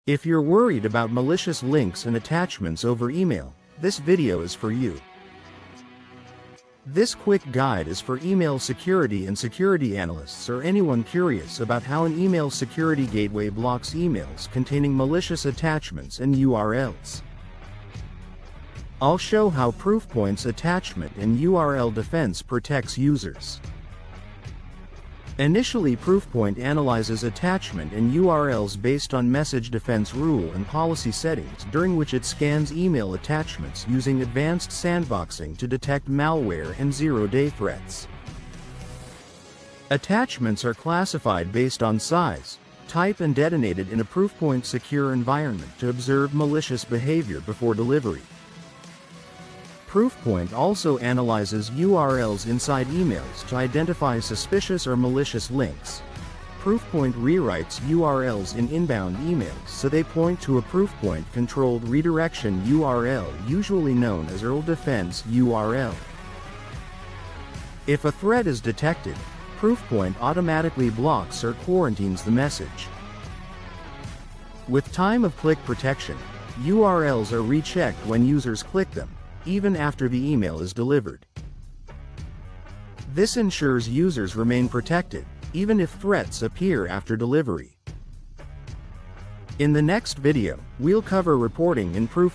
If you're worried about malicious links and attachments over email, this video is for you. This quick guide is for email security and security analysts or anyone curious about how an email security gateway blocks emails containing malicious attachments and URLs. I'll show how Proofpoint's Attachment and URL Defense protects users. Initially, Proofpoint analyzes attachment and URLs based on message defense rule and policy settings, during which it scans email attachments using advanced sandboxing to detect malware and zero-day threats. Attachments are classified based on size, type, and detonated in a Proofpoint secure environment to observe malicious behavior before delivery. Proofpoint also analyzes URLs inside emails to identify suspicious or malicious links. Proofpoint rewrites URLs in inbound emails so they point to a Proofpoint-controlled redirection URL, usually known as URL Defense URL. If a threat is detected, Proofpoint automatically blocks or quarantines the message. With time-of-click protection, URLs are rechecked when users click them, even after the email is delivered. This ensures users remain protected, even if threats appear after delivery. In the next video, we'll cover reporting in Proofpoint.